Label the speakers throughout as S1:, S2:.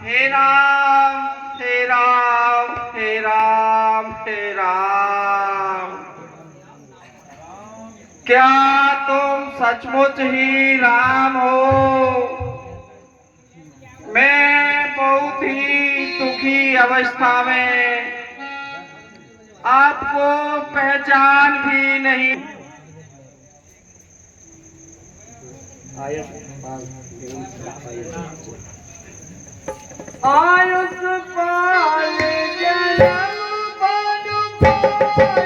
S1: हे राम हे राम हे राम हे राम। क्या तुम सचमुच ही राम हो? मैं बहुत ही दुखी अवस्था में आपको पहचान भी नहीं। आयुष पाल जन्म बन पाए।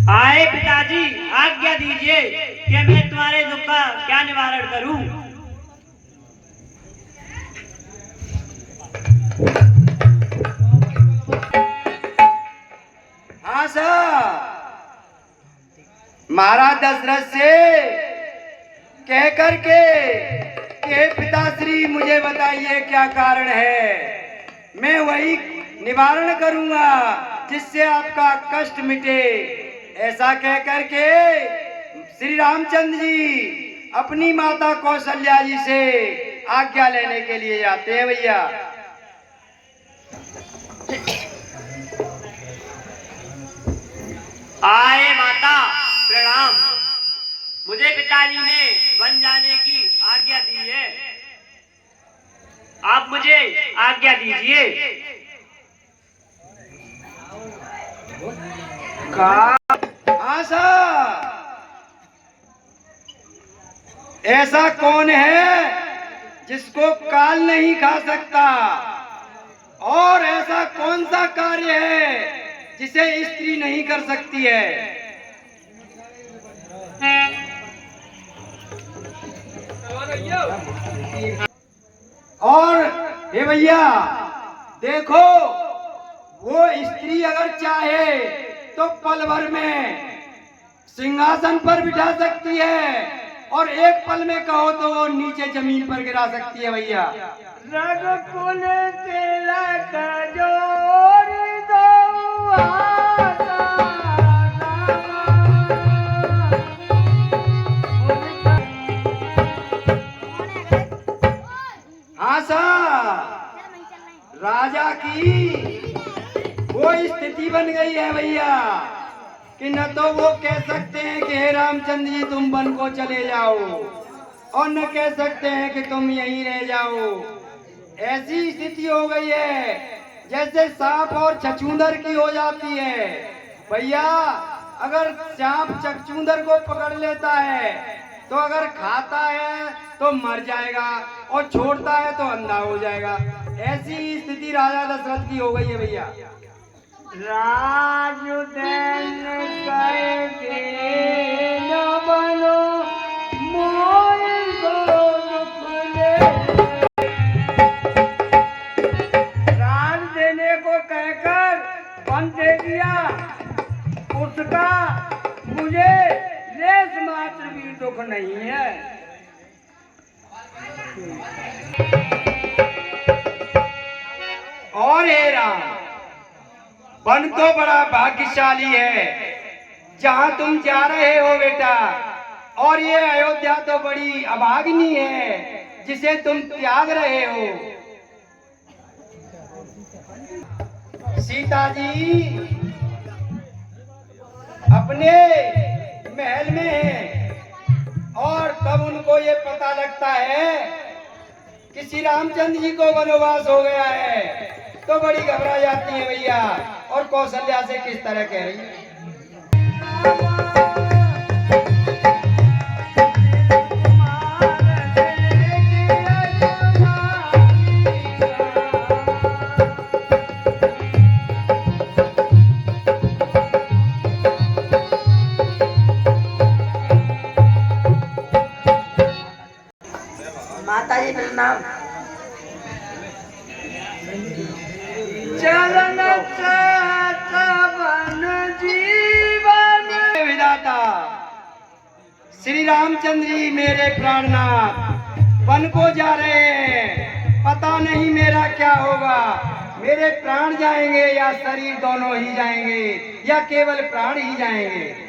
S2: आए पिताजी, आज्ञा दीजिए कि मैं तुम्हारे दुख का क्या निवारण करूं।
S1: हाँ सर, महाराज दशरथ से कह करके कि पिताश्री मुझे बताइए क्या कारण है, मैं वही निवारण करूंगा जिससे आपका कष्ट मिटे। ऐसा कह करके श्री रामचंद्र जी अपनी माता कौशल्या जी से आज्ञा लेने के लिए जाते हैं। भैया
S2: आए माता प्रणाम। मुझे पिताजी ने वन जाने की आज्ञा दी है, आप मुझे आज्ञा दीजिए।
S1: ऐसा कौन है जिसको काल नहीं खा सकता, और ऐसा कौन सा कार्य है जिसे स्त्री नहीं कर सकती है? और हे भैया देखो, वो स्त्री अगर चाहे तो पल भर में सिंहासन पर बिठा सकती है, और एक पल में कहो तो वो नीचे जमीन पर गिरा सकती है। भैया रघुकुल तिलक जोरी दो हाँ सर, राजा की वो स्थिति बन गई है भैया कि न तो वो कह सकते हैं कि हे रामचंद्र जी तुम वन को चले जाओ, और न कह सकते हैं कि तुम यहीं रह जाओ। ऐसी स्थिति हो गई है जैसे सांप और छछूंदर की हो जाती है। भैया अगर सांप छछूंदर को पकड़ लेता है तो अगर खाता है तो मर जाएगा, और छोड़ता है तो अंधा हो जाएगा। ऐसी स्थिति राजा दशरथ की हो गई है भैया। राजुदैन करके न बनो मोय गोकुले। राज देने को कहकर वन दे दिया, उसका मुझे लेस मात्र भी दुख नहीं है। और हे राम, वन तो बड़ा भाग्यशाली है जहां तुम जा रहे हो बेटा, और ये अयोध्या तो बड़ी अभागिनी है जिसे तुम त्याग रहे हो। सीता जी अपने महल में है, और तब उनको ये पता लगता है कि श्री रामचंद्र जी को वनवास हो गया है, तो बड़ी घबरा जाती है भैया, और कौशल्या से किस तरह कह रही है।
S3: माता जी प्रणाम।
S1: चलन जीवन विधाता श्री रामचंद्र जी मेरे प्राणनाथ वन को जा रहे हैं। पता नहीं मेरा क्या होगा, मेरे प्राण जाएंगे या शरीर दोनों ही जाएंगे या केवल प्राण ही जाएंगे।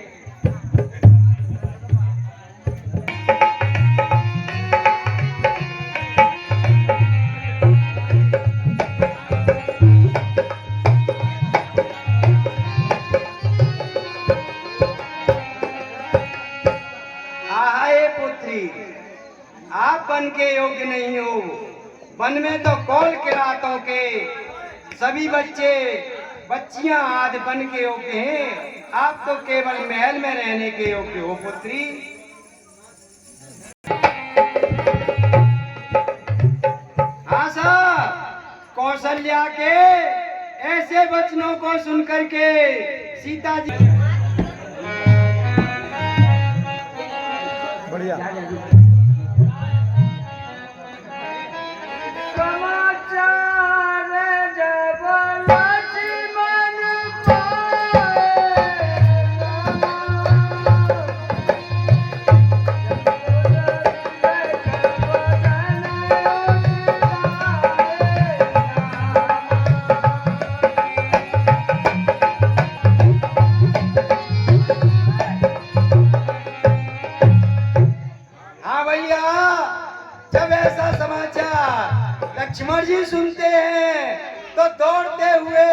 S1: आप वन के योग्य नहीं हो। वन में तो कौल किरातों के सभी बच्चे बच्चियां आदि वन के योग्य हैं। आप तो केवल महल में रहने के योग्य हो पुत्री। हाँ साहब, कौशल्या के ऐसे वचनों को सुनकर के सीता जी
S3: बढ़िया
S1: लक्ष्मण जी सुनते हैं तो दौड़ते हुए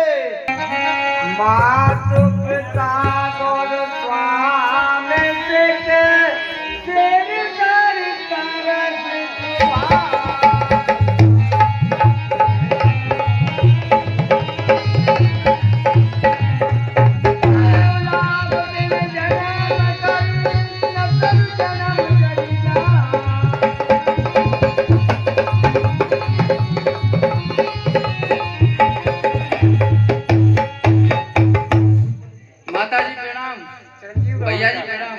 S1: मातु पिता और स्वामी
S4: भैया जी प्रणाम।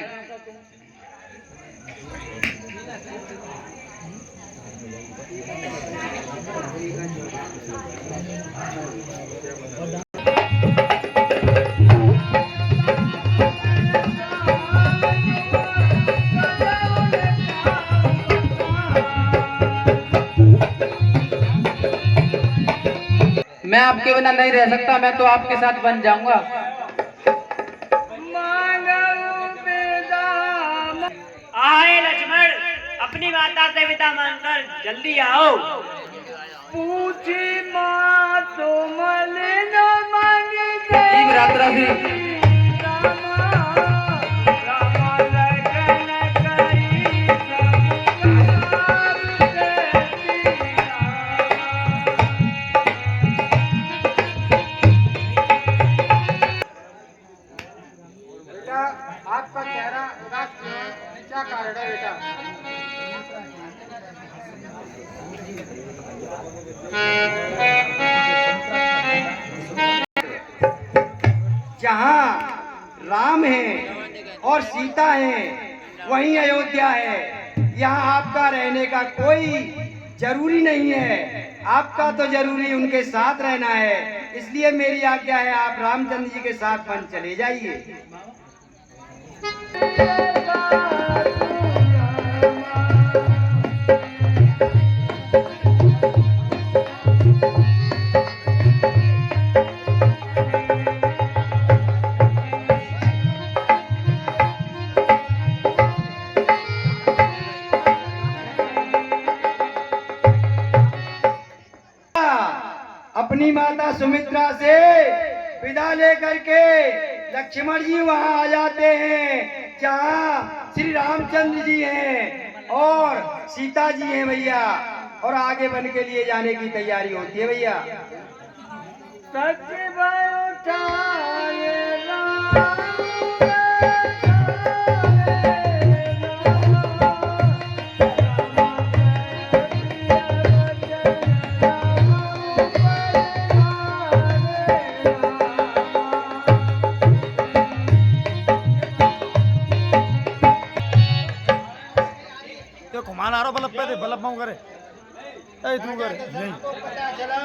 S4: मैं आपके बिना नहीं रह सकता, मैं तो आपके साथ बन जाऊंगा।
S2: आए लक्ष्मण, अपनी माता से विदा मांगकर जल्दी आओ।
S1: पूछी माँ तो मलिन मांगे
S4: रात्रा से
S3: आपका चेहरा उदास क्यों है? क्या कारण है बेटा?
S1: जहाँ राम है और सीता है वहीं अयोध्या है। यहाँ आपका रहने का कोई जरूरी नहीं है। आपका तो जरूरी उनके साथ रहना है। इसलिए मेरी आज्ञा है आप रामचंद्र जी के साथ वन चले जाइए। अपनी माता सुमित्रा से विदा लेकर के लक्ष्मण जी वहां आ जाते हैं जहाँ श्री रामचंद्र जी हैं और सीता जी हैं भैया। और आगे वन के लिए जाने की तैयारी होती है भैया।
S3: घुमान आ रहा बल्लभ पे बल्लभ माऊ करे ए तू करे नहीं
S5: पता चला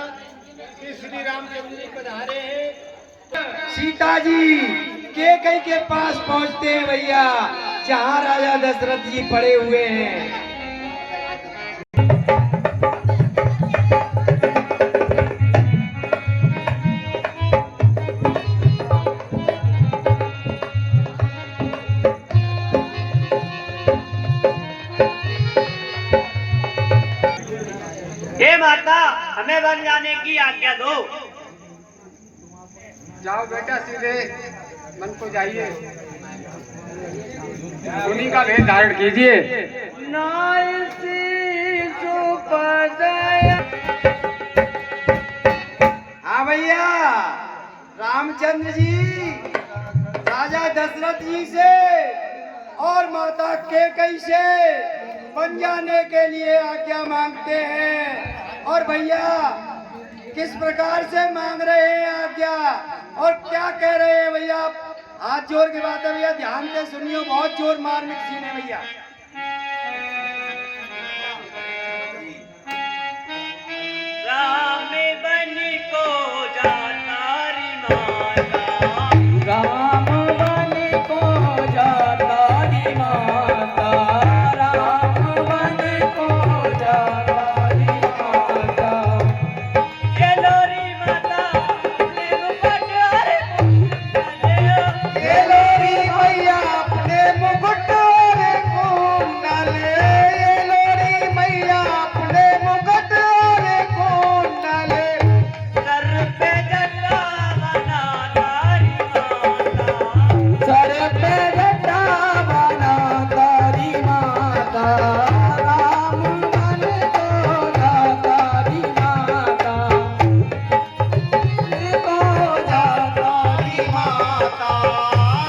S5: कि श्री रामचंद्र जी पधारे हैं।
S1: सीता जी के कहीं के पास पहुंचते हैं भैया। जहाँ राजा दशरथ जी पड़े हुए हैं।
S2: हे माता, हमें वन जाने की आज्ञा दो।
S5: जाओ बेटा, सीधे मन को जाइए, उन्हीं का वेश धारण कीजिए।
S1: हाँ भैया, रामचंद्र जी राजा दशरथ जी से और माता कैकेयी से बन जाने के लिए आज्ञा मांगते हैं। और भैया किस प्रकार से मांग रहे हैं आज्ञा और क्या कह रहे हैं भैया? हाथ जोर की बात है भैया, ध्यान से सुनियो, बहुत जोर मार्मिक सीन है भैया।
S2: राम बन को जाता री माता,
S4: राम बन को जाता री माता, राम बन को जाता री माता।
S2: ये लोरी माता अपने मुकुट रे कुंडल,
S1: ये लोरी मैया अपने मुकुट रे कुंडल, ये लोरी मैया अपने मुकुट रे कुंडल,
S2: सर पे जटा बना तारी माता,
S4: सर पे जटा बना तारी माता, राम बन को जाता री माता, को जाता री माता।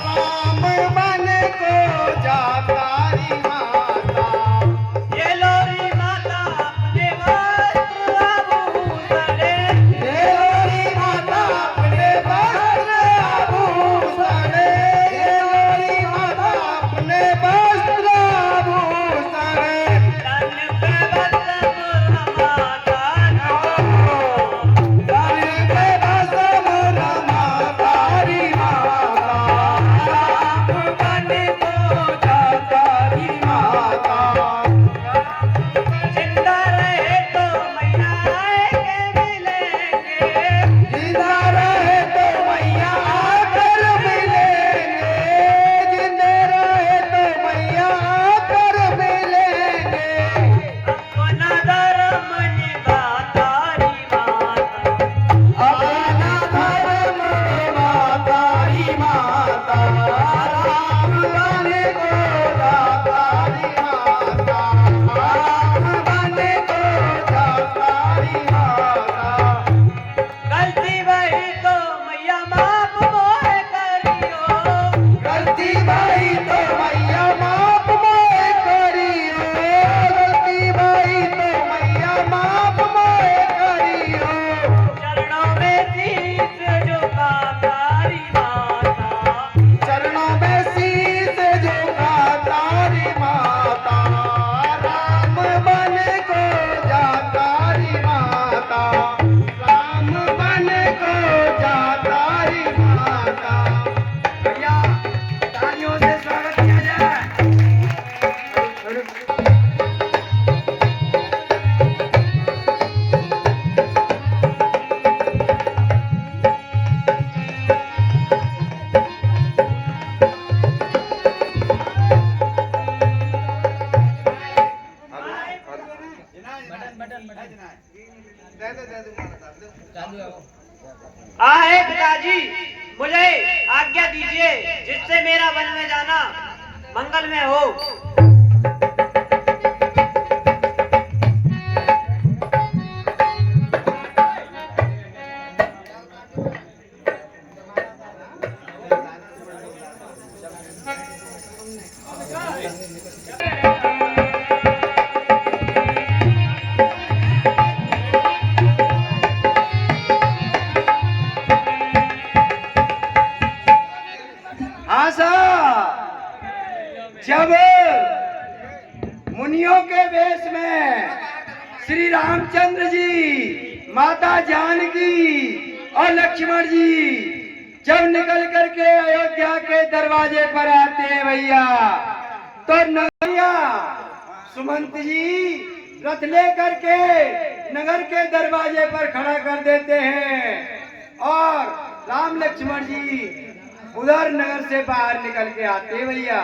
S1: राम बन को जाता री माता।
S2: ये लोरी माता अपने वस्त्र आभूषण,
S1: ये लोरी माता अपने वस्त्र आभूषण, ये लोरी माता अपने वस्त्र आभूषण,
S2: तन पे बसम रमाता
S1: तन पे बसम रमाता री माता। राम बन को जाता री माता।
S2: जिंदा रहे तो मैया आएंगे मिलेंगे,
S1: जिंदा रहे तो मैया आकर मिलेंगे, जिंदा रहे तो मैया आकर मिलेंगे।
S2: अपना धर्म निभाता री माता,
S1: अपना धर्म निभाता री माता। राम बन को जाता री माता, राम बन को जाता री माता।
S2: गलती वही तो मैया माफ मोहे करियो,
S1: गलती भाई तो मैया माफ मोहे करियो, गलती भाई तो मैया माफ मोहे करियो।
S2: चरणों में शीश झुकाता री माता,
S1: चरणों में शीश झुकाता री माता। राम बन को जाता री माता, राम बन को जाता री माता। भैया तालियों से स्वागत किया जाए।
S2: आहे पिताजी, मुझे आज्ञा दीजिए जिससे मेरा वन में जाना मंगलमय हो।
S1: हाँ साहब, जब मुनियों के वेश में श्री रामचंद्र जी, माता जानकी और लक्ष्मण जी जब निकल करके अयोध्या के दरवाजे पर आते हैं भैया, तो नगरिया सुमंत जी रथ लेकर के नगर के दरवाजे पर खड़ा कर देते हैं और राम लक्ष्मण जी उधर नगर से बाहर निकल के आते भैया।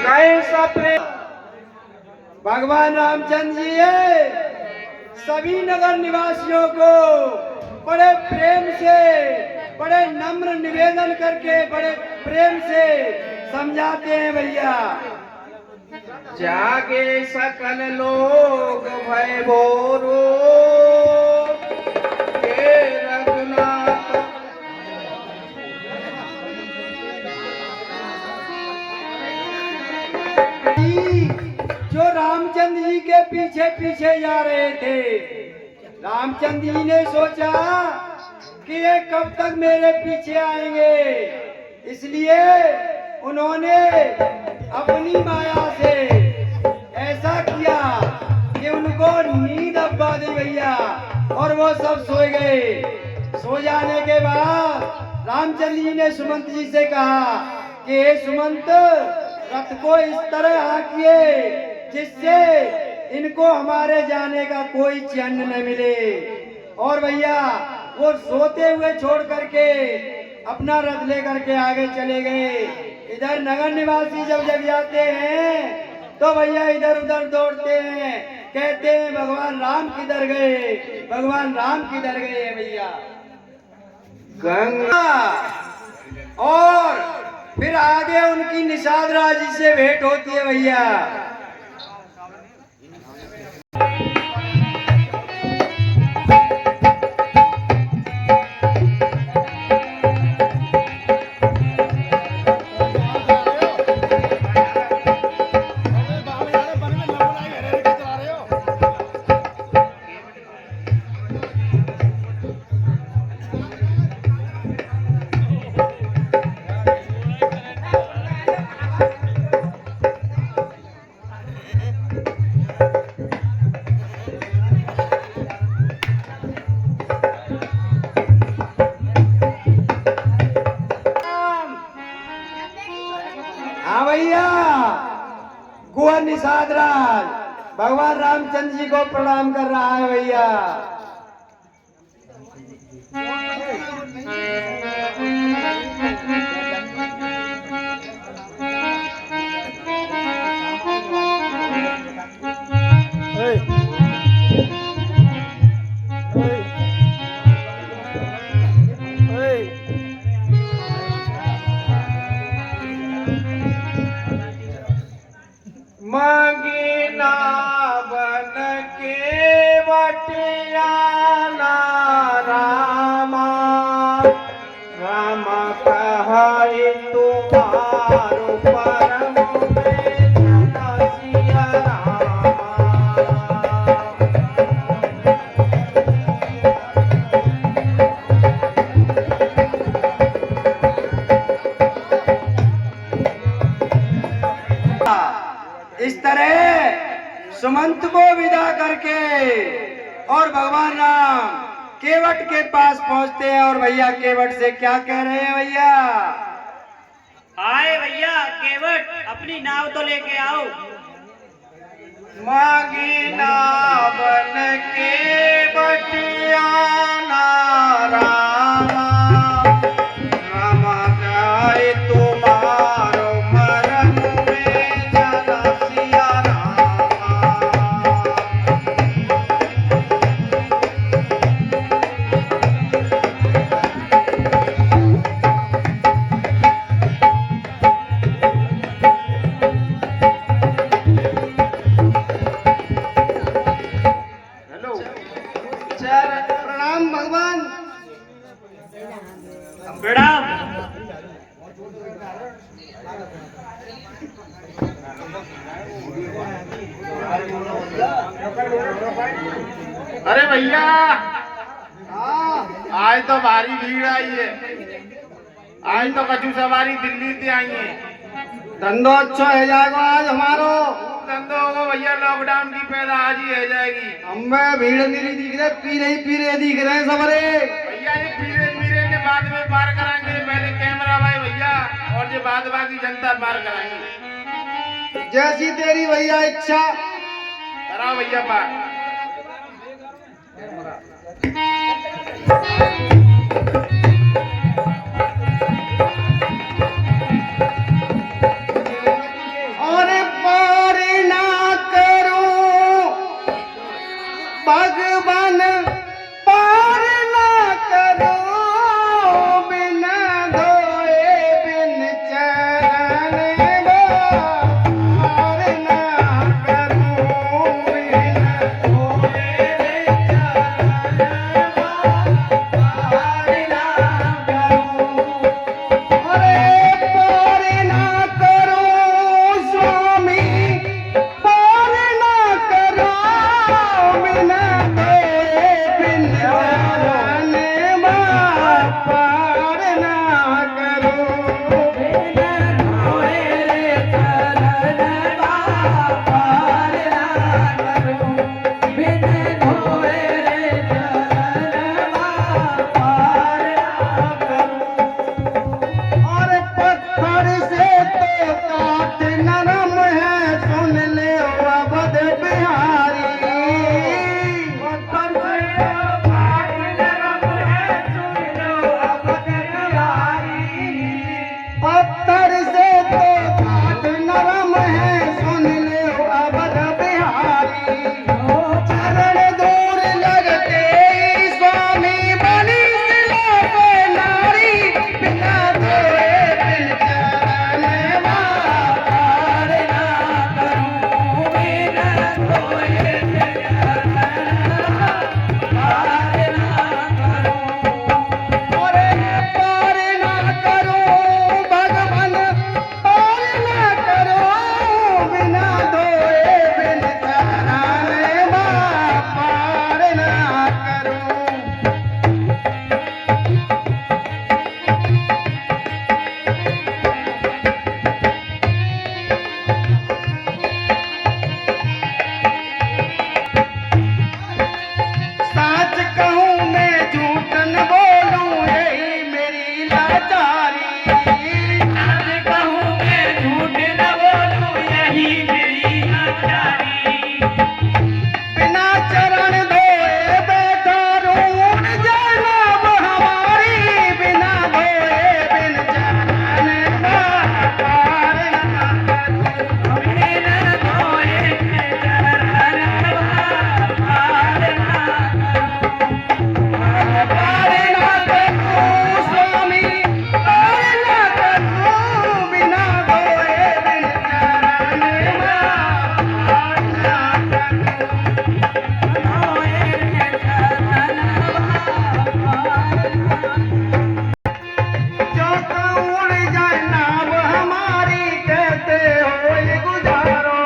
S1: कैसा प्रेम भगवान रामचंद्र जी सभी नगर निवासियों को बड़े प्रेम से, बड़े नम्र निवेदन करके बड़े प्रेम से समझाते हैं भैया।
S5: जागे सकल लोग भय बोरो के रघुनाथ।
S1: जो रामचंद्र जी के पीछे पीछे जा रहे थे, रामचंद्र जी ने सोचा कि ये कब तक मेरे पीछे आएंगे, इसलिए उन्होंने अपनी माया से ऐसा किया कि उनको नींद अब्बा दी भैया और वो सब सो गए। सो जाने के बाद रामचंद्र जी ने सुमंत जी से कहा कि हे सुमंत, रथ को इस तरह हाँकिए जिससे इनको हमारे जाने का कोई चिन्ह न मिले। और भैया वो सोते हुए छोड़ करके अपना रथ लेकर के आगे चले गए। इधर नगर निवासी जब जग जाते हैं तो भैया इधर उधर दौड़ते हैं, कहते हैं भगवान राम किधर गए, भगवान राम किधर गए भैया। गंगा और फिर आगे उनकी निषाद राज जी से भेंट होती है भैया। हाँ भैया, कुंवर निषाद राज भगवान रामचंद्र जी को प्रणाम कर रहा है भैया।
S5: मांगी ना बन के बटिया ना रामा, राम कहाई तुम्हारो परम में जनसिया रामा।
S1: इस तरह सुमंत को विदा करके और भगवान राम केवट के पास पहुंचते हैं। और भैया केवट से क्या कह रहे हैं भैया?
S2: आए भैया केवट, अपनी नाव तो लेके आओ।
S5: मांगी ना बन के बटिया ना रामा, राम कहाई तुम्हारो मरम में जनसिया रामा। प्रणाम भगवान।
S2: प्रणाम।
S5: अरे भैया आज तो भारी भीड़ आई है, आज तो कछु सवारी दिल्ली से आई है।
S1: धंधो अच्छा है जाएगा आज हमारो।
S5: धंधो होगा भैया, लॉकडाउन की पैदा आज ही है जाएगी।
S1: हमें भीड़ नहीं दिख रहे, पीरे ही पीरे दिख रहे हैं सबरे।
S5: भैया ये पीरे पीरे ने बाद में पार कराएंगे, रास्ता पार कराएंगे।
S1: जैसी तेरी भैया इच्छा।
S5: कराओ भैया पार।
S1: और पार ना करूं भगवान, पार ना करूं बिना धोए बिन चरण पार ना करूं बिना धोए बिन चरण पार ना करूं। अरे पार ना करूं स्वामी, पार ना करूं बिना धोए बिन चरण पार ना करूं बिना धोए चरण पार ना करूं बिना धोए चरण पार ना करूं। और पत्थर से तो काट नरम है, सुन ले अवध बिहारी। पत्थर से तो काट नरम है, सुन लो अवध बिहारी। पत्थर से तो काट नरम है, सुन ले अवध बिहारी। चरण दूर लगते स्वामी बनी सिला पे नारी, बिना धोए बिन चरण पार ना करूं बिना धोए बिन चरण पार ना करूं। अरे पार ना करूं भगवान, पार ना करूं बिना धोए बिन चरण पार ना करूं। सच कहूं मैं झूठ न बोलूं, यही मेरी लाचारी। सच कहूं मैं झूठ न बोलूं, यही मेरी लाचारी। बिना चरण धोए बैठा रूठ जाना हमारी, बिना धोए बिन चरण पार ना करूं बिना धोए बिन चरण पार ना पार ना करूं स्वामी, पार ना करूं बिना धोए बिन चरण पार ना करूं धोए बिन चरण जो उड़ जाए नाव हमारी, कहते हो ये गुजारो।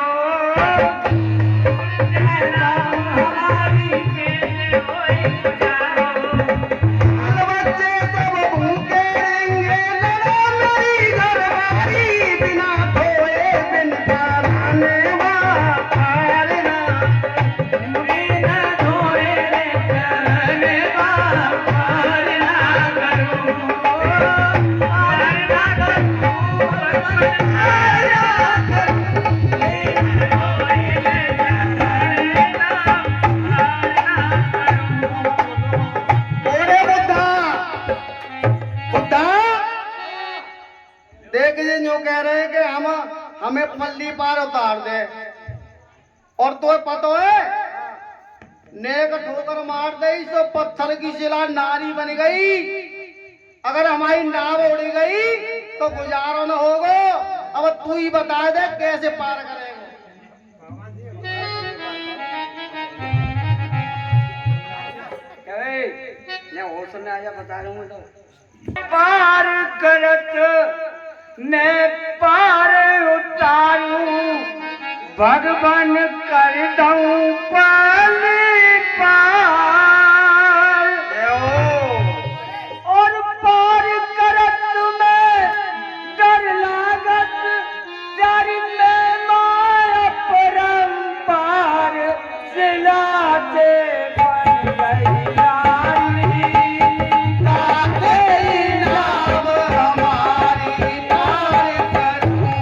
S1: बच्चे सब भूखे रहेंगे, लड़ो मेरी घरवारी, बिना धोए बिन चरण पार ना बिना धोए चरण पार ना करूं पार ना करूं पार ना करूं बिना धोए चरण ओरे बुद्धा, बुद्धा देख ये यूं कह रहे हैं कि हमें पल्ली पार उतार दे, और तो पता है नेक ठोकर मार दे तो पत्थर की शिला नारी बन गई। अगर हमारी नाव उड़ गई तो गुजारो न होगा। अब तू ही बता दे कैसे पार करेगा। होश में आजा बता रहा हूँ तो पार करत मैं पार उतारूं, भगवान कर दूं पार पार। और पार करत मैं डर लागत, प्यारी मैं माया परंपार सिला से बन गई रानी। काहे नाव हमारी पार करूं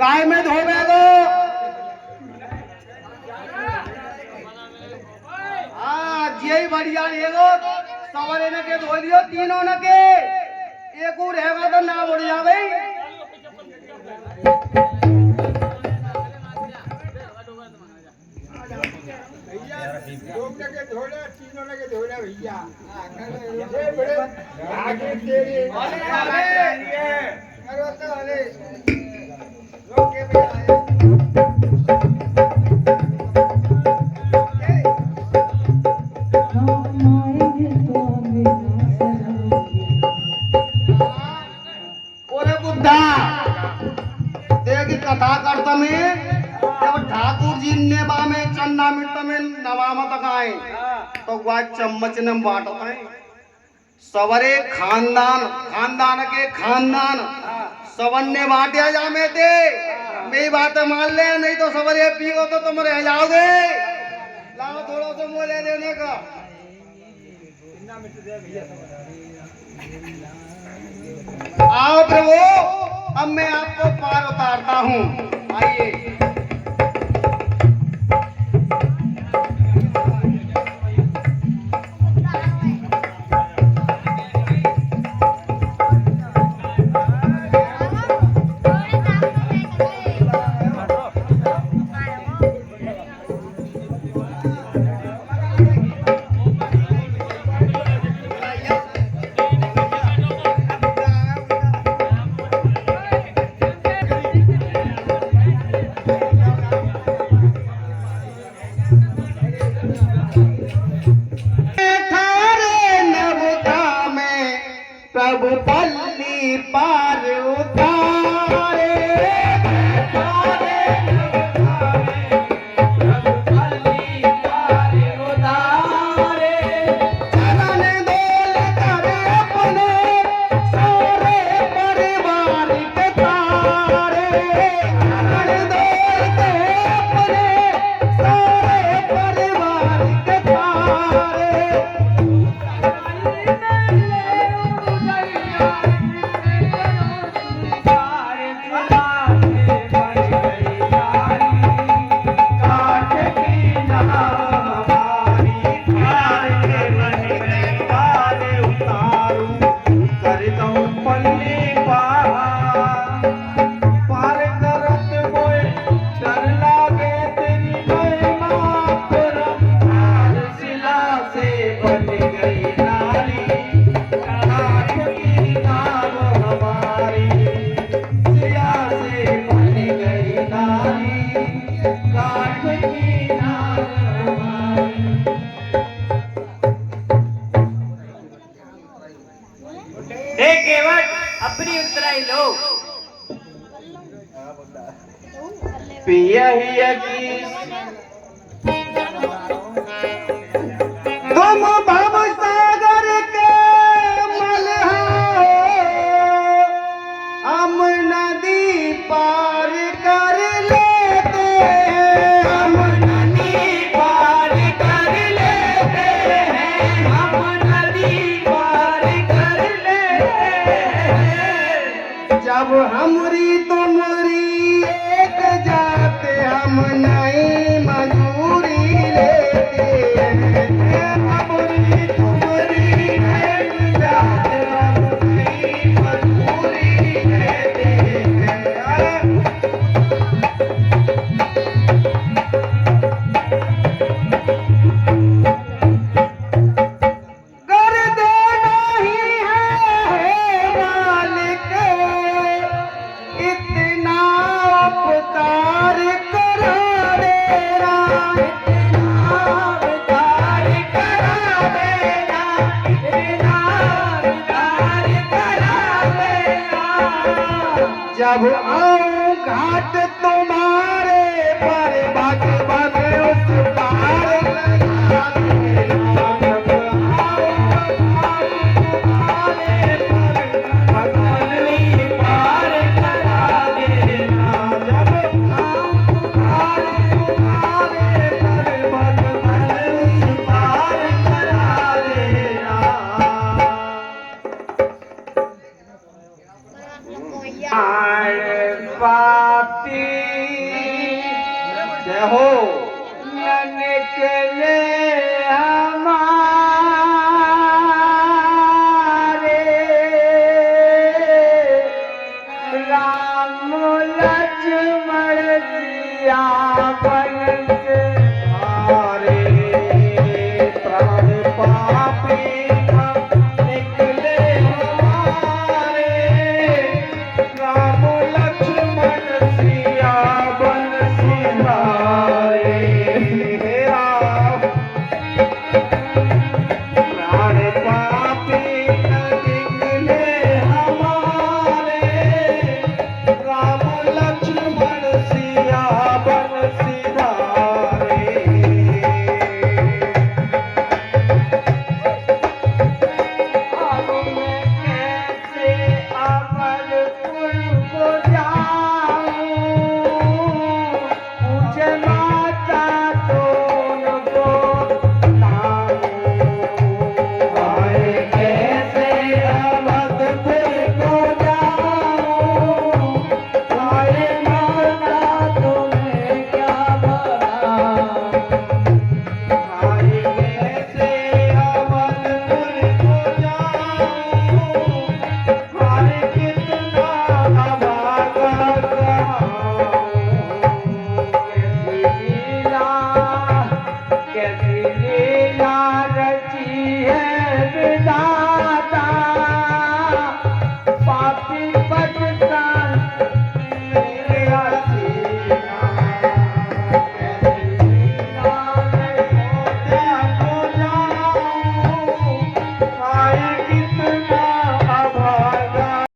S5: काय में धोबे गो यही बढ़िया एगो सवरे ने के धो लियो तीनों ने के एक और रहेगा तो ना उड़ जावे कथा करता में जब ठाकुर जी ने बा में चन्ना मिट्टा में नवामत गाए तो वह चम्मच ने बांटता है सवरे खानदान के खानदान सवन ने बांटे जामे थे मेरी बात मान ले नहीं तो सवरे पियो तो तुम रह जाओगे लाओ थोड़ा सा मोले देने का आओ प्रभु अब मैं आपको पार उतारता हूँ आइए प्रभु पल्ली पार उतारे चरण डोल कर अपने सारे परिवार के तारे चरण डोल के अपने सारे परिवार के तारे
S2: अपनी उतराई लो
S5: पिया ही की तुम भव सागर के मल्हार हम नदी पार कर लेते हैं हम नदी पार कर लेते हैं हम नदी पार कर लेते हैं जब हमरी तुमरी एक जाते हम नहीं मजूरी लेते हैं हमरी तुमरी एक जाते हम नहीं मजूरी लेते हैं कर देना ही है मालिक इतना उपकार करा देना इतना उपकार करा देना इतना उपकार करा देना जब आऊं घाट तुम्हारे पर भगवान उस पार लगा देना जब आऊं घाट तुम्हारे पर भगवान पार करा देना जब आऊं घाट तुम्हारे पर भगवान पार करा देना पाती
S1: निकले